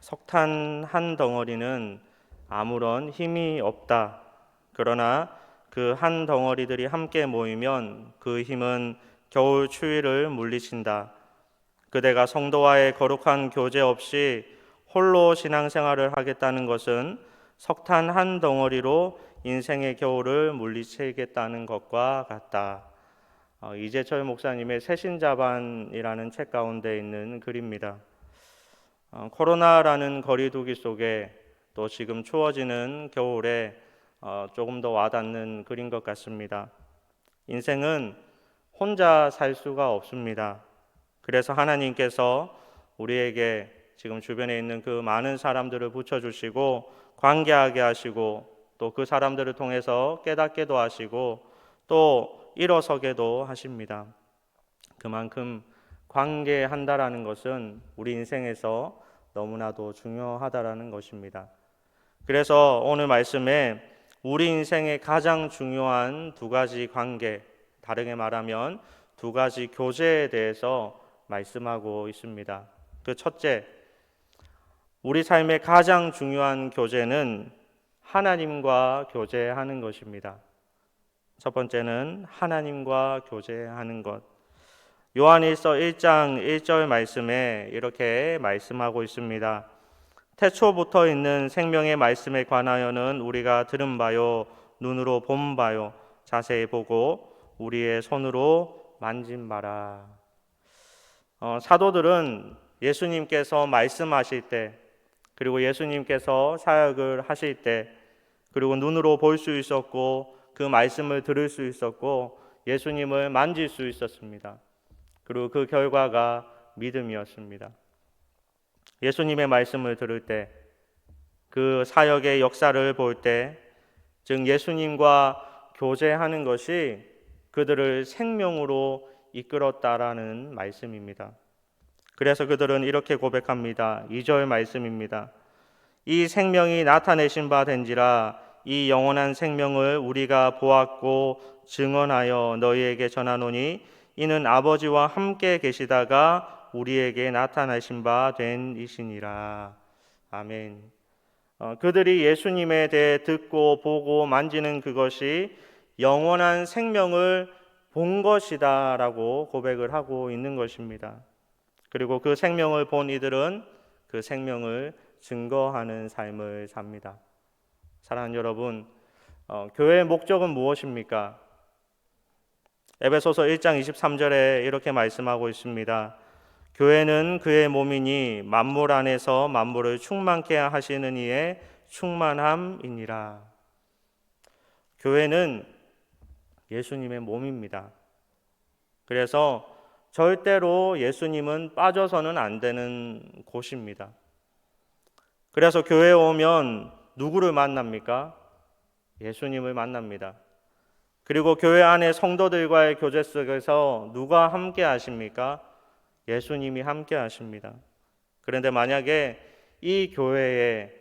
석탄 한 덩어리는 아무런 힘이 없다. 그러나 그 한 덩어리들이 함께 모이면 그 힘은 겨울 추위를 물리친다. 그대가 성도와의 거룩한 교제 없이 홀로 신앙생활을 하겠다는 것은 석탄 한 덩어리로 인생의 겨울을 물리치겠다는 것과 같다. 이재철 목사님의 새신자반이라는 책 가운데 있는 글입니다. 코로나라는 거리두기 속에 또 지금 추워지는 겨울에 조금 더 와닿는 글인 것 같습니다. 인생은 혼자 살 수가 없습니다. 그래서 하나님께서 우리에게 지금 주변에 있는 그 많은 사람들을 붙여주시고 관계하게 하시고 또 그 사람들을 통해서 깨닫게도 하시고 또 일어서게도 하십니다. 그만큼 관계한다라는 것은 우리 인생에서 너무나도 중요하다라는 것입니다. 그래서 오늘 말씀에 우리 인생의 가장 중요한 두 가지 관계, 다르게 말하면 두 가지 교제에 대해서 말씀하고 있습니다. 그 첫째, 우리 삶의 가장 중요한 교제는 하나님과 교제하는 것입니다. 첫 번째는 하나님과 교제하는 것. 요한일서 1장 1절 말씀에 이렇게 말씀하고 있습니다. 태초부터 있는 생명의 말씀에 관하여는 우리가 들은 바요, 눈으로 본 바요, 자세히 보고 우리의 손으로 만진 바라. 사도들은 예수님께서 말씀하실 때, 그리고 예수님께서 사역을 하실 때, 그리고 눈으로 볼 수 있었고 그 말씀을 들을 수 있었고 예수님을 만질 수 있었습니다. 그리고 그 결과가 믿음이었습니다. 예수님의 말씀을 들을 때, 그 사역의 역사를 볼 때, 즉 예수님과 교제하는 것이 그들을 생명으로 이끌었다라는 말씀입니다. 그래서 그들은 이렇게 고백합니다. 2절 말씀입니다. 이 생명이 나타내신 바 된지라 이 영원한 생명을 우리가 보았고 증언하여 너희에게 전하노니 이는 아버지와 함께 계시다가 우리에게 나타나신 바 된 이시니라. 아멘. 그들이 예수님에 대해 듣고 보고 만지는 그것이 영원한 생명을 본 것이다라고 고백을 하고 있는 것입니다. 그리고 그 생명을 본 이들은 그 생명을 증거하는 삶을 삽니다. 사랑하는 여러분, 교회의 목적은 무엇입니까? 에베소서 1장 23절에 이렇게 말씀하고 있습니다. 교회는 그의 몸이니 만물 안에서 만물을 충만케 하시는 이의 충만함이니라. 교회는 예수님의 몸입니다. 그래서 절대로 예수님은 빠져서는 안 되는 곳입니다. 그래서 교회에 오면 누구를 만납니까? 예수님을 만납니다. 그리고 교회 안에 성도들과의 교제 속에서 누가 함께 하십니까? 예수님이 함께 하십니다. 그런데 만약에 이 교회에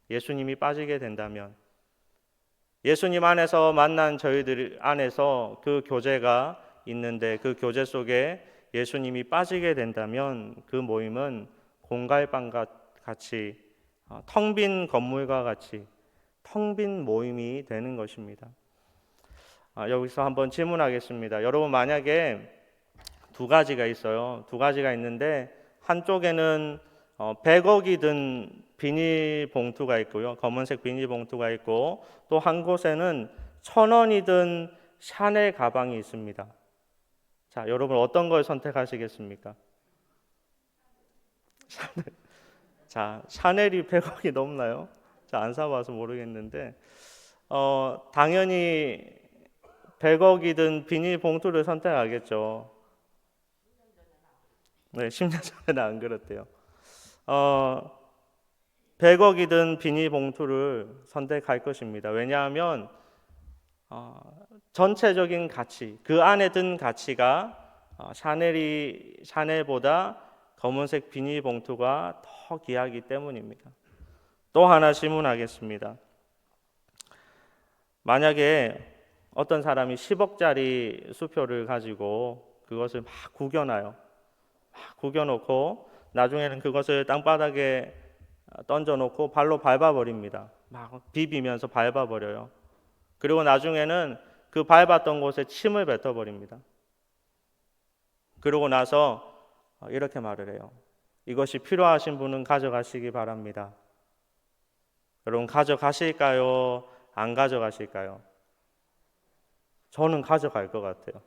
예수님이 빠지게 된다면, 예수님 안에서 만난 저희들 안에서 그 교제가 있는데 그 교제 속에 예수님이 빠지게 된다면 그 모임은 공갈빵과 같이 텅 빈 건물과 같이 텅 빈 모임이 되는 것입니다. 여기서 한번 질문하겠습니다. 여러분, 만약에 두 가지가 있어요. 두 가지가 있는데 한쪽에는 100억이 든 비닐봉투가 있고요. 검은색 비닐봉투가 있고 또 한 곳에는 1000원이 든 샤넬 가방이 있습니다. 자, 여러분 어떤 걸 선택하시겠습니까? 샤넬. 자, 샤넬이 100억이 넘나요? 자, 안 사봐서 모르겠는데 당연히 100억이 든 비닐봉투를 선택하겠죠. 네, 10년 전에는 안 그랬대요. 100억이 든 비닐봉투를 선택할 것입니다. 왜냐하면 전체적인 가치, 그 안에 든 가치가 샤넬보다 검은색 비닐봉투가 더 귀하기 때문입니다. 또 하나 질문하겠습니다. 만약에 어떤 사람이 10억짜리 수표를 가지고 그것을 막 구겨놔요. 막 구겨놓고 나중에는 그것을 땅바닥에 던져놓고 발로 밟아버립니다. 막 비비면서 밟아버려요. 그리고 나중에는 그 밟았던 곳에 침을 뱉어버립니다. 그러고 나서 이렇게 말을 해요. 이것이 필요하신 분은 가져가시기 바랍니다. 여러분, 가져가실까요? 안 가져가실까요? 저는 가져갈 것 같아요.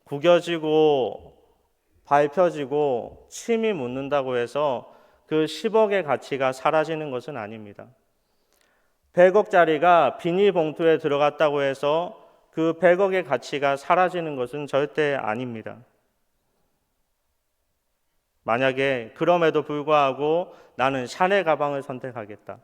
구겨지고 밟혀지고 침이 묻는다고 해서 그 10억의 가치가 사라지는 것은 아닙니다. 100억짜리가 비닐봉투에 들어갔다고 해서 그 100억의 가치가 사라지는 것은 절대 아닙니다. 만약에 그럼에도 불구하고 나는 샤넬 가방을 선택하겠다.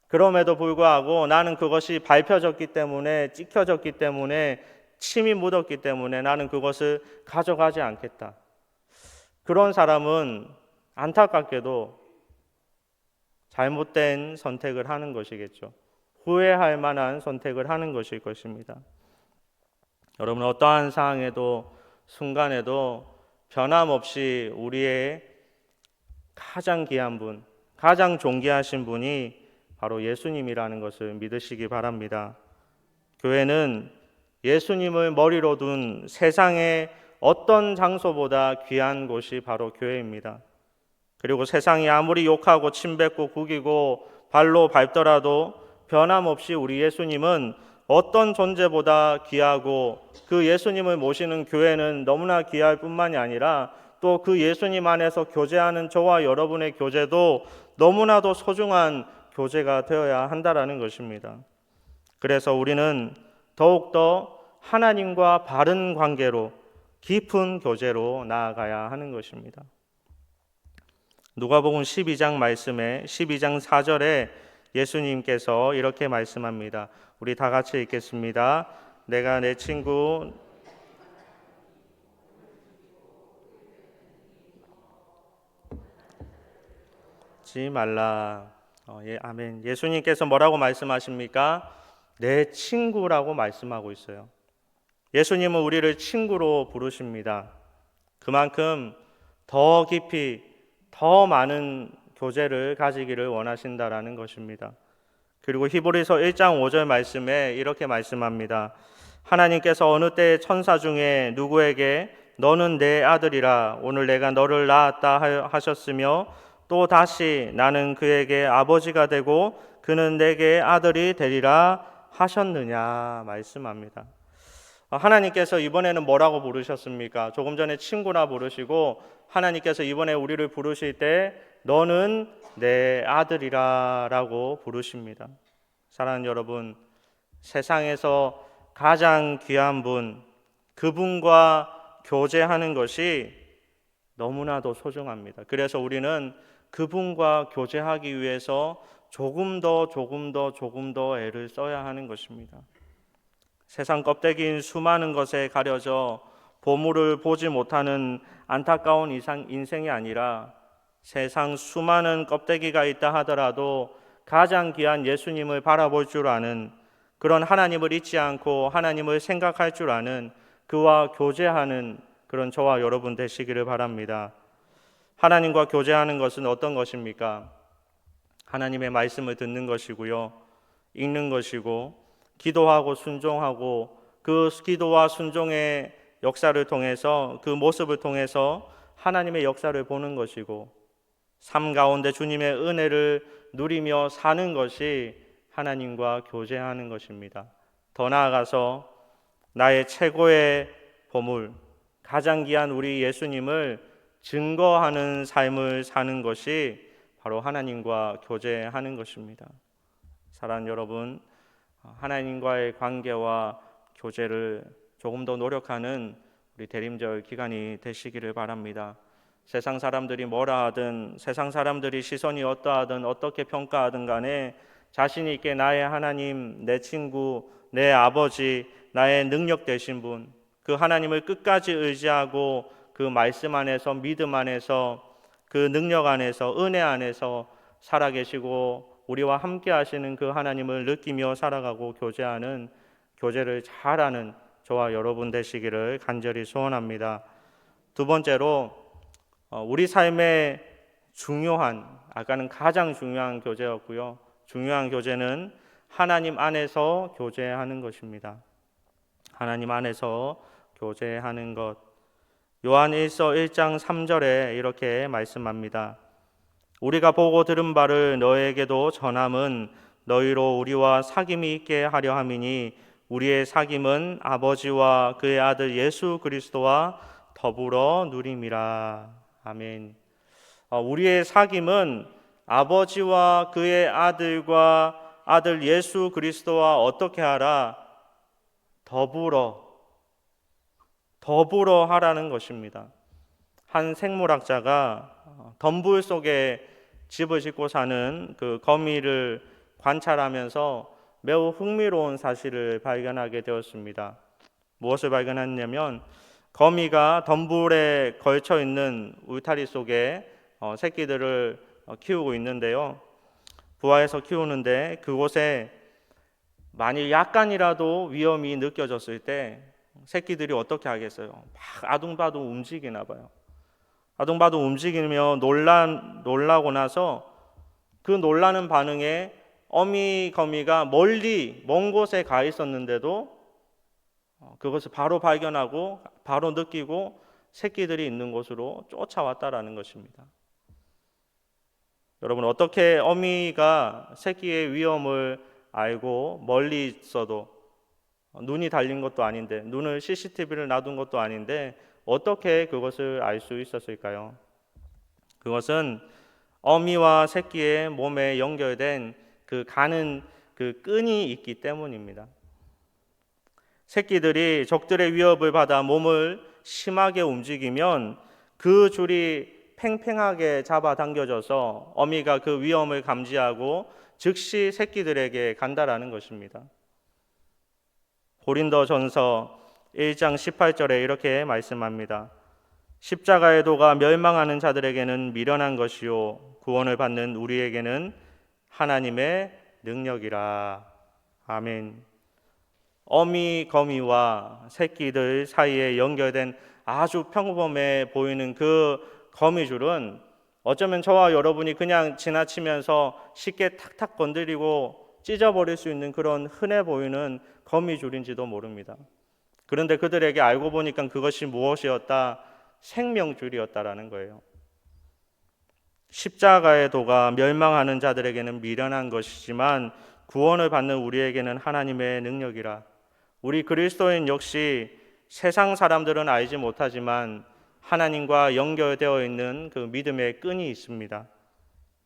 그럼에도 불구하고 나는 그것이 밟혀졌기 때문에, 찍혀졌기 때문에, 침이 묻었기 때문에 나는 그것을 가져가지 않겠다. 그런 사람은 안타깝게도 잘못된 선택을 하는 것이겠죠. 후회할 만한 선택을 하는 것일 것입니다. 여러분, 어떠한 상황에도 순간에도 변함없이 우리의 가장 귀한 분, 가장 존귀하신 분이 바로 예수님이라는 것을 믿으시기 바랍니다. 교회는 예수님을 머리로 둔 세상의 어떤 장소보다 귀한 곳이 바로 교회입니다. 그리고 세상이 아무리 욕하고 침뱉고 구기고 발로 밟더라도 변함없이 우리 예수님은 어떤 존재보다 귀하고, 그 예수님을 모시는 교회는 너무나 귀할 뿐만이 아니라 또 그 예수님 안에서 교제하는 저와 여러분의 교제도 너무나도 소중한 교제가 되어야 한다라는 것입니다. 그래서 우리는 더욱더 하나님과 바른 관계로, 깊은 교제로 나아가야 하는 것입니다. 누가복음 12장 말씀에 12장 4절에 예수님께서 이렇게 말씀합니다. 우리 다 같이 읽겠습니다. 내가 내 친구 지 말라. 아멘. 예수님께서 뭐라고 말씀하십니까? 내 친구라고 말씀하고 있어요. 예수님은 우리를 친구로 부르십니다. 그만큼 더 깊이, 더 많은 교제를 가지기를 원하신다라는 것입니다. 그리고 히브리서 1장 5절 말씀에 이렇게 말씀합니다. 하나님께서 어느 때의 천사 중에 누구에게 너는 내 아들이라 오늘 내가 너를 낳았다 하셨으며 또 다시 나는 그에게 아버지가 되고 그는 내게 아들이 되리라 하셨느냐 말씀합니다. 하나님께서 이번에는 뭐라고 부르셨습니까? 조금 전에 친구라 부르시고 하나님께서 이번에 우리를 부르실 때 너는 내 아들이라 라고 부르십니다. 사랑하는 여러분, 세상에서 가장 귀한 분, 그분과 교제하는 것이 너무나도 소중합니다. 그래서 우리는 그분과 교제하기 위해서 조금 더 애를 써야 하는 것입니다. 세상 껍데기인 수많은 것에 가려져 보물을 보지 못하는 안타까운 인생이 아니라 세상 수많은 껍데기가 있다 하더라도 가장 귀한 예수님을 바라볼 줄 아는, 그런 하나님을 잊지 않고 하나님을 생각할 줄 아는, 그와 교제하는 그런 저와 여러분 되시기를 바랍니다. 하나님과 교제하는 것은 어떤 것입니까? 하나님의 말씀을 듣는 것이고요, 읽는 것이고, 기도하고 순종하고, 그 기도와 순종의 역사를 통해서, 그 모습을 통해서 하나님의 역사를 보는 것이고, 삶 가운데 주님의 은혜를 누리며 사는 것이 하나님과 교제하는 것입니다. 더 나아가서 나의 최고의 보물, 가장 귀한 우리 예수님을 증거하는 삶을 사는 것이 바로 하나님과 교제하는 것입니다. 사랑하는 여러분, 하나님과의 관계와 교제를 조금 더 노력하는 우리 대림절 기간이 되시기를 바랍니다. 세상 사람들이 뭐라 하든, 세상 사람들이 시선이 어떠하든 어떻게 평가하든 간에 자신 있게 나의 하나님, 내 친구, 내 아버지, 나의 능력 되신 분, 그 하나님을 끝까지 의지하고 그 말씀 안에서, 믿음 안에서, 그 능력 안에서, 은혜 안에서 살아계시고 우리와 함께 하시는 그 하나님을 느끼며 살아가고 교제하는, 교제를 잘하는 저와 여러분 되시기를 간절히 소원합니다. 두 번째로, 우리 삶의 아까는 가장 중요한 교제였고요. 중요한 교제는 하나님 안에서 교제하는 것입니다. 하나님 안에서 교제하는 것. 요한 1서 1장 3절에 이렇게 말씀합니다. 우리가 보고 들은 바를 너에게도 전함은 너희로 우리와 사귐이 있게 하려 함이니 우리의 사귐은 아버지와 그의 아들 예수 그리스도와 더불어 누림이라. 아멘. 우리의 사귐은 아버지와 그의 아들과 아들 예수 그리스도와 어떻게 하라? 더불어 하라는 것입니다. 한 생물학자가 덤불 속에 집을 짓고 사는 그 거미를 관찰하면서 매우 흥미로운 사실을 발견하게 되었습니다. 무엇을 발견했냐면 거미가 덤불에 걸쳐 있는 울타리 속에 새끼들을 키우고 있는데요. 부화해서 키우는데 그곳에 만일 약간이라도 위험이 느껴졌을 때 새끼들이 어떻게 하겠어요? 막 아둥바둥 움직이나 봐요. 아둥바둥 움직이며 놀라고 나서 그 놀라는 반응에 어미 거미가 먼 곳에 가 있었는데도 그것을 바로 발견하고 바로 느끼고 새끼들이 있는 곳으로 쫓아왔다라는 것입니다. 여러분, 어떻게 어미가 새끼의 위험을 알고 멀리 있어도 눈이 달린 것도 아닌데 눈을 CCTV를 놔둔 것도 아닌데 어떻게 그것을 알 수 있었을까요? 그것은 어미와 새끼의 몸에 연결된 그 가는 그 끈이 있기 때문입니다. 새끼들이 적들의 위협을 받아 몸을 심하게 움직이면 그 줄이 팽팽하게 잡아당겨져서 어미가 그 위험을 감지하고 즉시 새끼들에게 간다라는 것입니다. 고린도전서 1장 18절에 이렇게 말씀합니다. 십자가의 도가 멸망하는 자들에게는 미련한 것이요 구원을 받는 우리에게는 하나님의 능력이라. 아멘. 어미 거미와 새끼들 사이에 연결된 아주 평범해 보이는 그 거미줄은 어쩌면 저와 여러분이 그냥 지나치면서 쉽게 탁탁 건드리고 찢어버릴 수 있는 그런 흔해 보이는 거미줄인지도 모릅니다. 그런데 그들에게 알고 보니까 그것이 무엇이었다? 생명줄이었다라는 거예요. 십자가의 도가 멸망하는 자들에게는 미련한 것이지만 구원을 받는 우리에게는 하나님의 능력이라. 우리 그리스도인 역시 세상 사람들은 알지 못하지만 하나님과 연결되어 있는 그 믿음의 끈이 있습니다.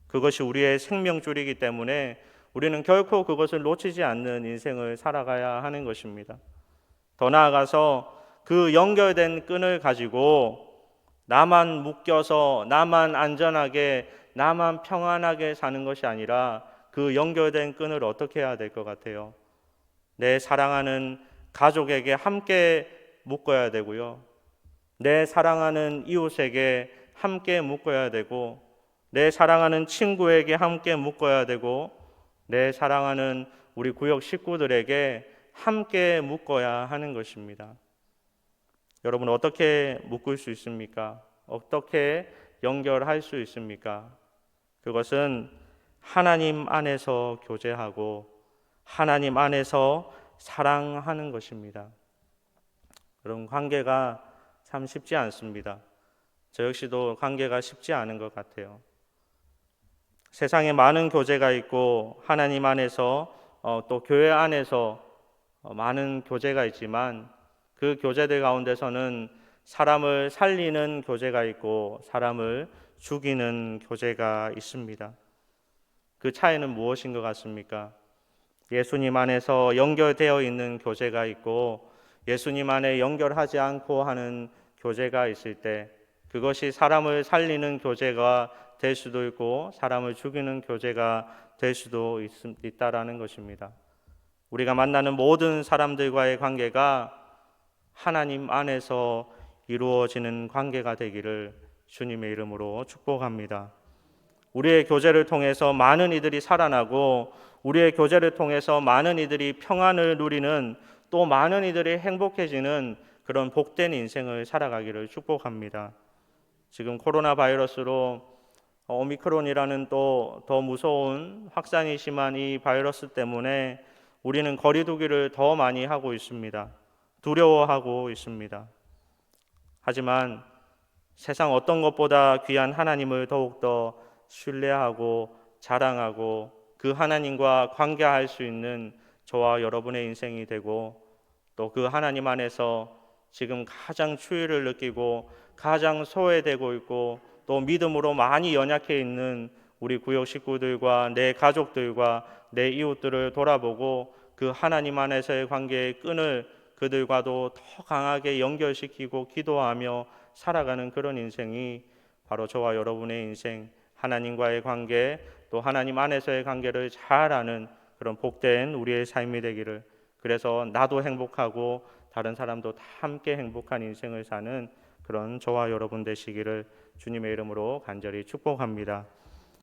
그것이 우리의 생명줄이기 때문에 우리는 결코 그것을 놓치지 않는 인생을 살아가야 하는 것입니다. 더 나아가서 그 연결된 끈을 가지고 나만 묶여서 나만 안전하게 나만 평안하게 사는 것이 아니라 그 연결된 끈을 어떻게 해야 될 것 같아요? 내 사랑하는 가족에게 함께 묶어야 되고요. 내 사랑하는 이웃에게 함께 묶어야 되고 내 사랑하는 친구에게 함께 묶어야 되고 내 사랑하는 우리 구역 식구들에게 함께 묶어야 하는 것입니다. 여러분, 어떻게 묶을 수 있습니까? 어떻게 연결할 수 있습니까? 그것은 하나님 안에서 교제하고 하나님 안에서 사랑하는 것입니다. 여러분, 관계가 참 쉽지 않습니다. 저 역시도 관계가 쉽지 않은 것 같아요. 세상에 많은 교제가 있고 하나님 안에서 또 교회 안에서 많은 교제가 있지만 그 교제들 가운데서는 사람을 살리는 교제가 있고 사람을 죽이는 교제가 있습니다. 그 차이는 무엇인 것 같습니까? 예수님 안에서 연결되어 있는 교제가 있고 예수님 안에 연결하지 않고 하는 교제가 있을 때 그것이 사람을 살리는 교제가 될 수도 있고 사람을 죽이는 교제가 될 수도 있다라는 것입니다. 우리가 만나는 모든 사람들과의 관계가 하나님 안에서 이루어지는 관계가 되기를 주님의 이름으로 축복합니다. 우리의 교제를 통해서 많은 이들이 살아나고 우리의 교제를 통해서 많은 이들이 평안을 누리는 또 많은 이들이 행복해지는 그런 복된 인생을 살아가기를 축복합니다. 지금 코로나 바이러스로 오미크론이라는 또 더 무서운 확산이 심한 이 바이러스 때문에 우리는 거리두기를 더 많이 하고 있습니다. 두려워하고 있습니다. 하지만 세상 어떤 것보다 귀한 하나님을 더욱더 신뢰하고 자랑하고 그 하나님과 관계할 수 있는 저와 여러분의 인생이 되고, 또 그 하나님 안에서 지금 가장 추위를 느끼고 가장 소외되고 있고 또 믿음으로 많이 연약해 있는 우리 구역 식구들과 내 가족들과 내 이웃들을 돌아보고 그 하나님 안에서의 관계의 끈을 그들과도 더 강하게 연결시키고 기도하며 살아가는 그런 인생이 바로 저와 여러분의 인생, 하나님과의 관계, 또 하나님 안에서의 관계를 잘 아는 그런 복된 우리의 삶이 되기를, 그래서 나도 행복하고 다른 사람도 다 함께 행복한 인생을 사는 그런 저와 여러분 되시기를 주님의 이름으로 간절히 축복합니다.